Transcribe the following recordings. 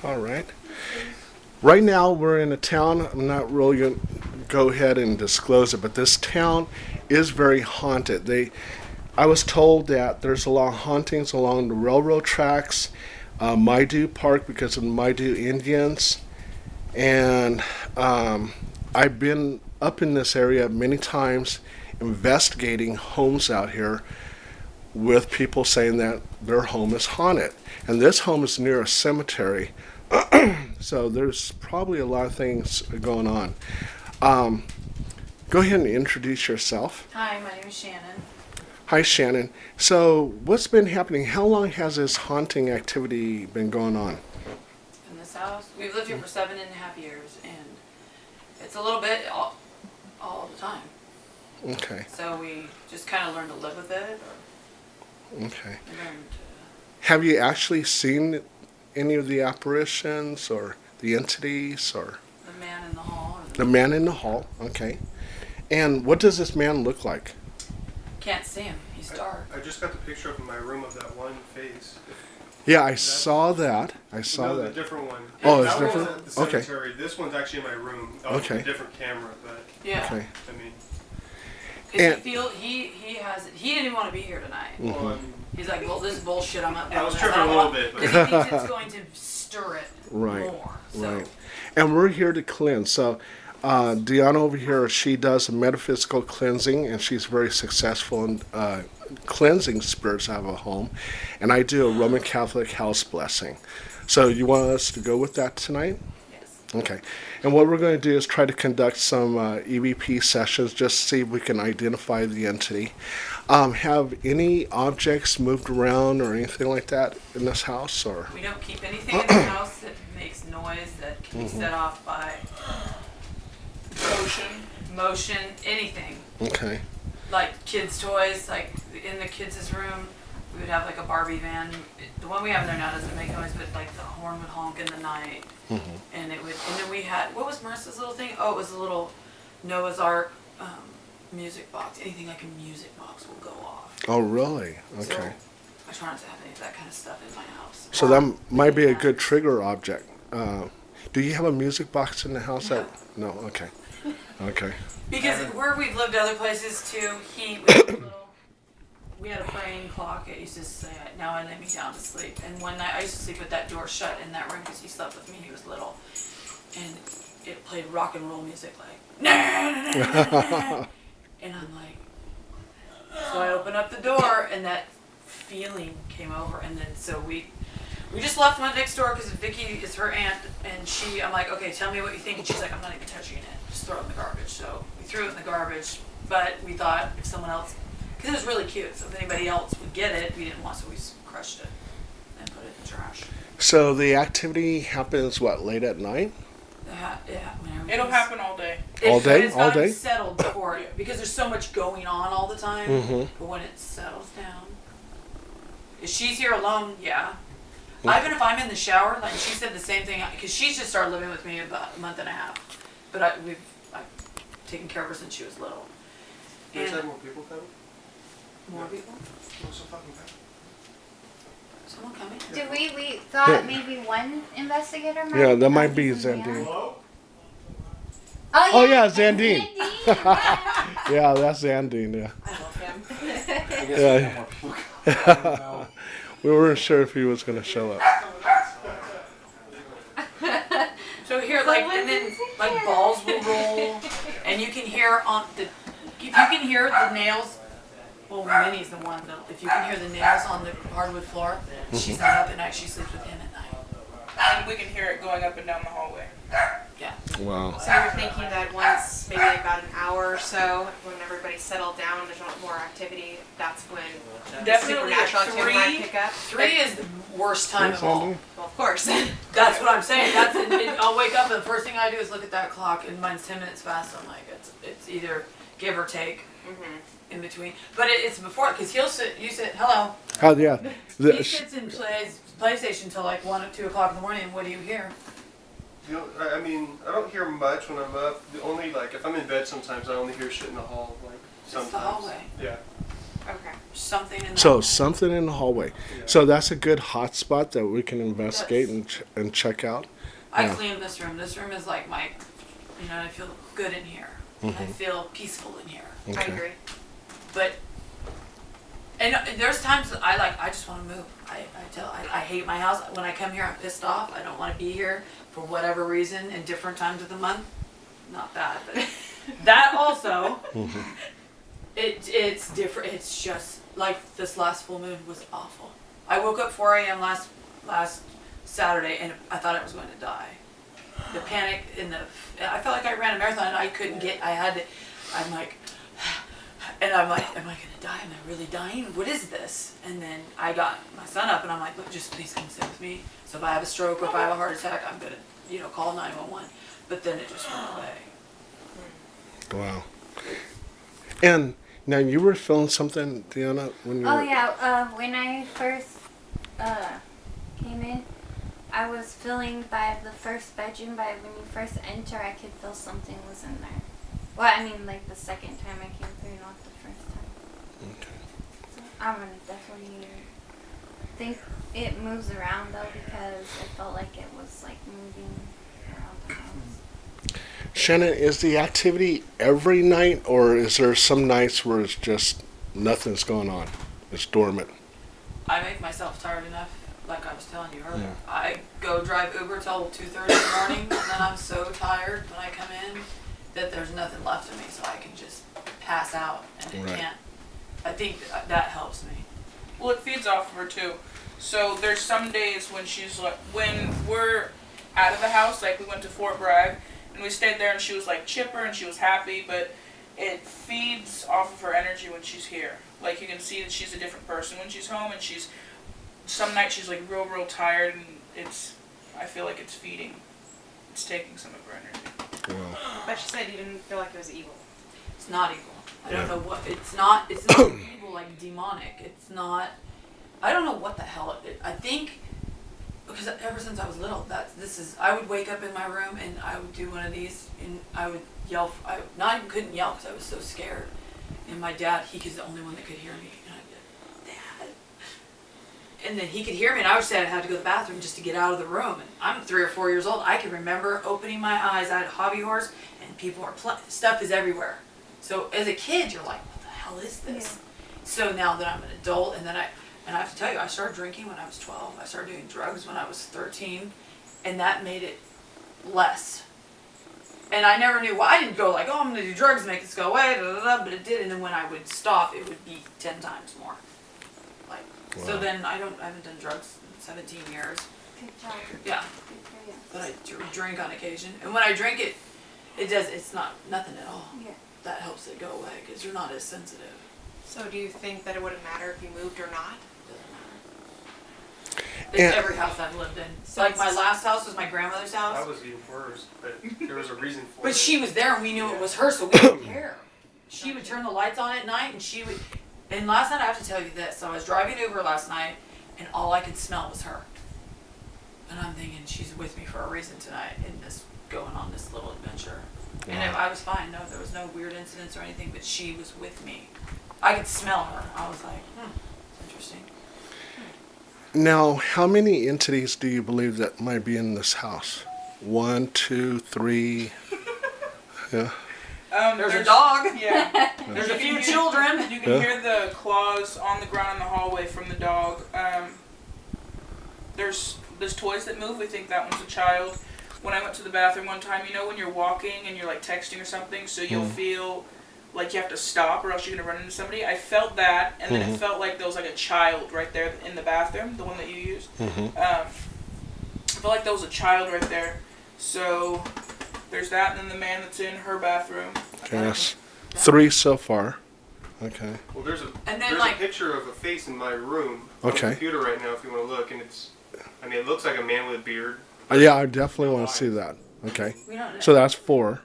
All right. Right now we're in a town. I'm not really going to go ahead and disclose it, but this town is very haunted. I was told that there's a lot of hauntings along the railroad tracks, Maidu Park because of the Maidu Indians, and I've been up in this area many times investigating homes out here with people saying that their home is haunted. And this home is near a cemetery, so there's probably a lot of things going on. Go ahead and introduce yourself. Hi, my name is Shannon. Hi, Shannon. So what's been happening? How long has this haunting activity been going on? In this house? We've lived here for 7.5 years, and it's a little bit all the time. Okay. So we just kind of learned to live with it. Okay. Have you actually seen any of the apparitions or the entities or? The man in the hall. The man in the hall, okay. And what does this man look like? Can't see him. He's dark. I just got the picture up in my room of that one face. Yeah, I saw that. I saw no, that. the different one. Oh, it's that different? That was at the cemetery. Okay. This one's actually in my room. That was a different camera, but yeah. Okay. I mean, because he didn't even want to be here tonight. Mm-hmm. Well, I mean, he's like, well, this is bullshit. I'm not doing I was this. tripping a little bit, but because he thinks it's going to stir it more. So. Right. And we're here to cleanse. So Deanna over here, she does a metaphysical cleansing, and she's very successful in cleansing spirits out of a home. And I do a Roman Catholic house blessing. So you want us to go with that tonight? Yes. Okay. And what we're going to do is try to conduct some EVP sessions just to see if we can identify the entity. Have any objects moved around or anything like that in this house? Or we don't keep anything in the house that makes noise that can be set off by motion, anything. Okay. Like kids' toys, like in the kids' room, we would have like a Barbie van. The one we have in there now doesn't make noise, but like the horn would honk in the night. Mm-hmm. And then we had, what was Marissa's little thing? Oh, it was a little Noah's Ark music box. Anything like a music box will go off. Oh, really? Okay. So I try not to have any of that kind of stuff in my house. So that might be a good trigger object. Do you have a music box in the house? No. No? Okay. Okay. Because where we've lived other places too, we had a praying clock. It used to say, now I lay me down to sleep. And one night I used to sleep with that door shut in that room because he slept with me. He was little. And it played rock and roll music like, nah, nah, nah, nah. And I'm like, so I opened up the door and that feeling came over. And then so we just left one next door because Vicky is her aunt. And I'm like, okay, tell me what you think. And she's like, I'm not even touching it. Just throw it in the garbage. So we threw it in the garbage. But we thought if someone else, because it was really cute, so if anybody else would get it, we didn't want, so we crushed it and put it in the trash. So the activity happens, what, late at night? Yeah. It'll happen all day. All day? It's All not day? settled before it, because there's so much going on all the time. Mm-hmm. But when it settles down, if she's here alone, yeah. Even if I'm in the shower, like she said the same thing, because she's just started living with me about a month and a half. But I've taken care of her since she was little. There's had more people coming? More people? So fucking bad. Someone coming? Did we thought maybe one investigator might? Yeah, that might be Xandean. Hello? Oh, yeah, Xandean. Xandean. Yeah, that's Xandean, yeah. I love him. I guess Yeah. We weren't sure if he was going to show up. So here, like, and then like balls will roll, and you can hear if you can hear the nails. Well, Minnie's the one that if you can hear the nails on the hardwood floor, she's not up at night. She sleeps with him at night. And we can hear it going up and down the hallway. Yeah. Wow. So we're thinking that once, maybe about an hour or so, when everybody's settled down, there's not more activity, that's when Definitely supernatural at activity might 3. pick up. 3 is the worst time of all. Well, of course. That's what I'm saying. I'll wake up and the first thing I do is look at that clock, and mine's 10 minutes fast. I'm like, it's either give or take in between. But it's before, because you sit, hello. Oh, yeah. He sits and plays PlayStation till like 1 or 2 o'clock in the morning, and what do you hear? I mean, I don't hear much when I'm up. Only like if I'm in bed sometimes I only hear shit in the hall. Like sometimes. It's the hallway. Yeah. Okay. something in the So something in the hallway. Yeah. So that's a good hot spot that we can investigate and check out. I Yeah. clean this room. This room is like my, I feel good in here. I feel peaceful in here. I agree. But, and there's times that I just want to move. I hate my house. When I come here, I'm pissed off. I don't want to be here for whatever reason in different times of the month. Not bad, but that also, it's different. It's just like this last full moon was awful. I woke up 4 a.m. last Saturday and I thought I was going to die. The panic I felt like I ran a marathon and I couldn't get, I'm like, am I going to die? Am I really dying? What is this? And then I got my son up and I'm like, look, just please come sit with me. So if I have a stroke or if I have a heart attack, I'm going to, call 911. But then it just went away. Wow. And now you were feeling something, Deanna, when you Oh were... yeah, when I first came in, I was feeling by the first bedroom, when you first enter, I could feel something was in there. Well, I mean, like the second time I came through, not the first time. Okay. So I'm gonna definitely think it moves around though, because I felt like it was like moving around the house. Shannon, is the activity every night, or is there some nights where it's just nothing's going on? It's dormant. I make myself tired enough, like I was telling you earlier. Yeah. I go drive Uber till 2:30 in the morning, and then I'm so tired when I come in that there's nothing left of me, so I can just pass out, and it Right. can't. I think that helps me. Well, it feeds off of her too. So there's some days when when we're out of the house, like we went to Fort Bragg, and we stayed there and she was like chipper and she was happy, but it feeds off of her energy when she's here. Like you can see that she's a different person when she's home, and some nights she's like real tired, and I feel like it's feeding. It's taking some of her energy. Wow. But she said you didn't feel like it was evil. It's not evil. I don't know what, it's not evil like demonic. It's not, I don't know what the hell I think, because ever since I was little, I would wake up in my room and I would do one of these and I would yell, couldn't yell because I was so scared. And my dad, he was the only one that could hear me. And I'd be like, Dad. And then he could hear me and I would say I had to go to the bathroom just to get out of the room. And I'm 3 or 4 years old. I can remember opening my eyes. I had a hobby horse and people are stuff is everywhere. So as a kid, you're like, what the hell is this? Yeah. So now that I'm an adult, and I have to tell you, I started drinking when I was 12. I started doing drugs when I was 13, and that made it less. And I never knew why. I didn't go like, oh, I'm going to do drugs, make this go away, but it did. And then when I would stop, it would be 10 times more. Like, wow. So then I haven't done drugs in 17 years. Good job. Yeah. Good for you. But I drink on occasion, and when I drink it's not nothing at all. Yeah. That helps it go away because you're not as sensitive. So do you think that it wouldn't matter if you moved or not? Doesn't matter. It's every house I've lived in. So like my last house was my grandmother's house. That was even worse, but there was a reason for it. But she was there and we knew it was her, so we didn't care. She would turn the lights on at night and and last night I have to tell you this. So I was driving Uber last night and all I could smell was her. And I'm thinking she's with me for a reason tonight in this going on this little adventure. Wow. And I was fine. No, there was no weird incidents or anything, but she was with me. I could smell her. I was like, interesting. Now, how many entities do you believe that might be in this house? 1, 2, 3. Yeah. There's a dog. Yeah. There's a few children. You can hear the claws on the ground in the hallway from the dog. There's toys that move. We think that one's a child. When I went to the bathroom one time, when you're walking and you're like texting or something, so you'll feel like you have to stop or else you're going to run into somebody. I felt that, and then it felt like there was like a child right there in the bathroom, the one that you used. I felt like there was a child right there. So there's that, and then the man that's in her bathroom. Yes. 3 so far. Okay. Well, there's a like, picture of a face in my room on the computer right now if you want to look, and it looks like a man with a beard. Yeah, I definitely want to see that. Okay. So that's 4.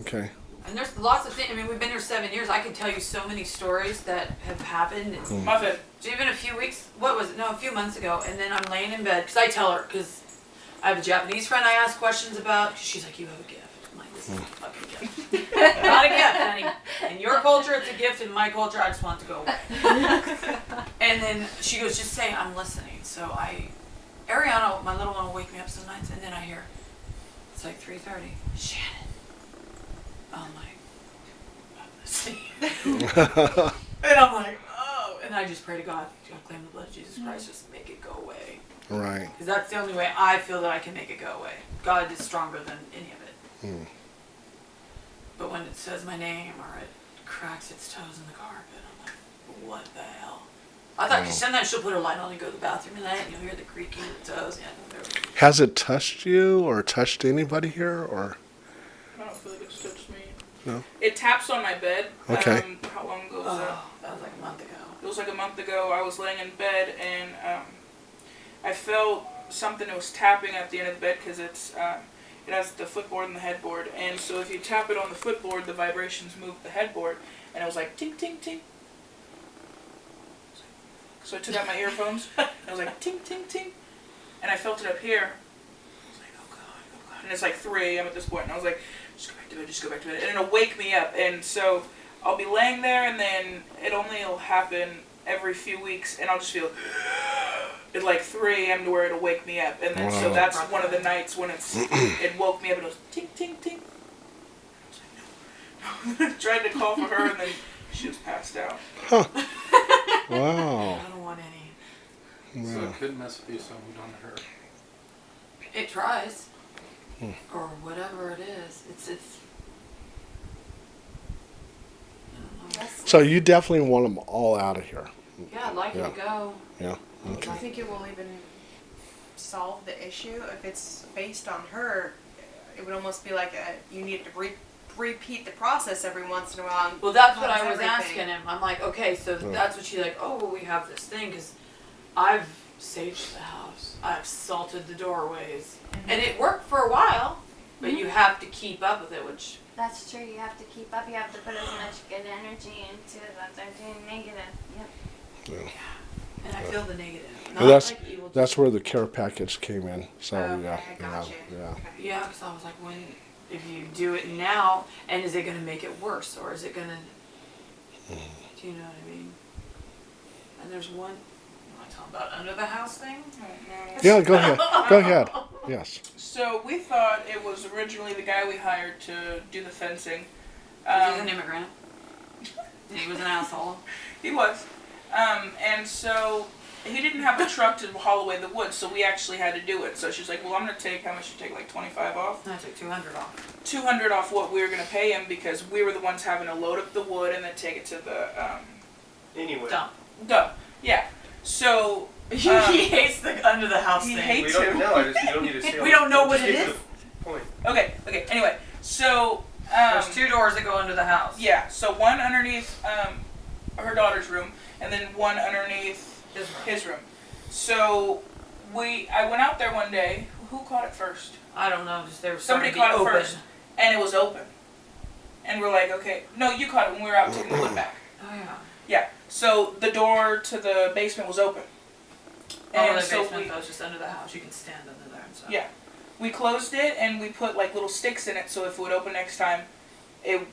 Okay. And there's lots of things. I mean, we've been here 7 years. I can tell you so many stories that have happened. Muffin. Even a few weeks, a few months ago. And then I'm laying in bed, because I tell her, because I have a Japanese friend I ask questions about, because she's like, you have a gift. I'm like, this is a fucking gift. Not a gift, honey. In your culture, it's a gift. In my culture, I just want it to go away. And then she goes, just say, I'm listening. So Ariana, my little one, will wake me up some nights, and then I hear, it's like 3:30, Shannon. I'm like, I'm listening. And I'm like, oh. And I just pray to God, claim the blood of Jesus Christ, just make it go away. Right. Because that's the only way I feel that I can make it go away. God is stronger than any of it. Mm. But when it says my name or it cracks its toes in the carpet, I'm like, what the hell? I thought, because sometimes she'll put her light on and go to the bathroom and you'll hear the creaking of the toes. Yeah, Has it touched you or touched anybody here? Or? I don't feel like it's touched me. No? It taps on my bed. Okay. How long ago was that? That was like a month ago. It was like a month ago. I was laying in bed and I felt something that was tapping at the end of the bed because it has the footboard and the headboard. And so if you tap it on the footboard, the vibrations move the headboard. And it was like, tink, tink, tink. So I took out my earphones. And I was like, tink, tink, tink. And I felt it up here. I was like, oh God, oh God. And it's like 3 a.m. at this point. And I was like, just go back to bed, just go back to bed. And it'll wake me up. And so I'll be laying there and then it'll happen every few weeks. And I'll just feel at like 3 a.m. to where it'll wake me up. And then so that's one of the nights when it woke me up and it was tink, tink, tink. I was like, no. Tried to call for her and then she was passed out. Huh. Wow. I don't want any. So it could mess with you, so we don't hurt. It tries. Or whatever it is. It's I don't know. So you definitely want them all out of here. Yeah, I'd like it to go. Yeah. Do Okay. you think it will even solve the issue? If it's based on her, it would almost be like you need to repeat the process every once in a while. Well, that's what I was everything. asking him. I'm like, okay, so that's what she's like, oh, well, we have this thing, because I've saged the house. I've salted the doorways. And it worked for a while, but you have to keep up with it, which... That's true. You have to keep up. You have to put as much good energy into it that they're doing negative. Yep. Yeah. And I feel the negative. Not Well, that's like evil. that's where the care package came in. So Okay, yeah, I got you. yeah. Okay. Yeah, because I was like, if you do it now, and is it going to make it worse, or is it going to... Do you know what I mean? And there's one... You want to talk about under the house thing? Yeah, go ahead. Go ahead. Yes. So we thought it was originally the guy we hired to do the fencing. He's an immigrant. And he was an asshole. He was. And so he didn't have a truck to haul away the wood, so we actually had to do it. So she's like, well, I'm going to take, how much did you take, like 25 off? I took 200 off. 200 off what we were going to pay him because we were the ones having to load up the wood and then take it to the, Anyway. dump. Yeah. So... he hates the under the house he thing. hates We it. don't know. You don't need to say We don't know what it Get to is. the point. Okay, anyway. So... There's 2 doors that go under the house. Yeah, so one underneath her daughter's room, and then one underneath his room. So I went out there one day. Who caught it first? I don't know. Just they were Somebody starting to caught be it open. first, and it was open. And we're like, okay, no, you caught it when we were out taking the wood back. Oh yeah. Yeah. So the door to the basement was open. And the so basement though, it's just under the house. You can stand under there and stuff. Yeah. We closed it and we put like little sticks in it so if it would open next time, You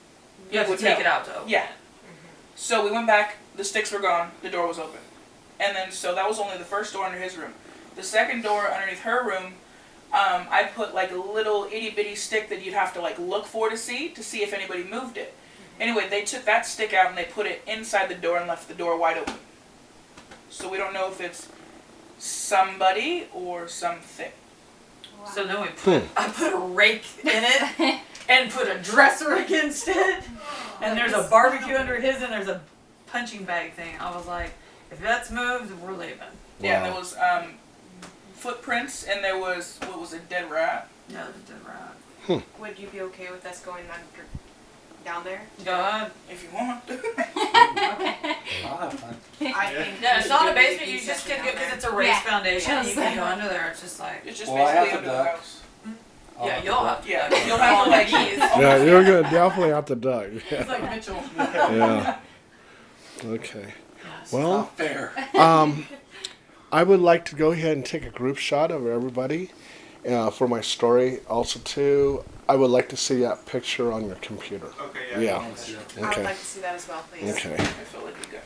have to would take know. it out to open. Yeah. So we went back, the sticks were gone, the door was open. And then, so that was only the first door under his room. The second door underneath her room, I put like a little itty bitty stick that you'd have to like look for to see if anybody moved it. Anyway, they took that stick out and they put it inside the door and left the door wide open. So we don't know if it's somebody or something. Wow. So then I put a rake in it and put a dresser against it. And there's a barbecue under his and there's a punching bag thing. I was like, if that's moved, we're leaving. Yeah, there was footprints and there was, what was it, dead rat? No, it didn't right. Would you be okay with us going down there? Go ahead. If you want. I'll have fun. I think No, it's not a we would basement. be You just sitting can go down because there. it's a raised Yeah. foundation. You can go under there. It's just like, It's just Well, I have basically to under the duck. house. yeah, you'll have to. Yeah, you'll have to like knees. Yeah, you're gonna definitely have to duck. It's like Mitchell. Yeah. Okay. Well, Not fair. I would like to go ahead and take a group shot of everybody, for my story. Also, too, I would like to see that picture on your computer. Okay, yeah. Yeah. I would Okay. like to see that as well, please. Okay. I feel like we got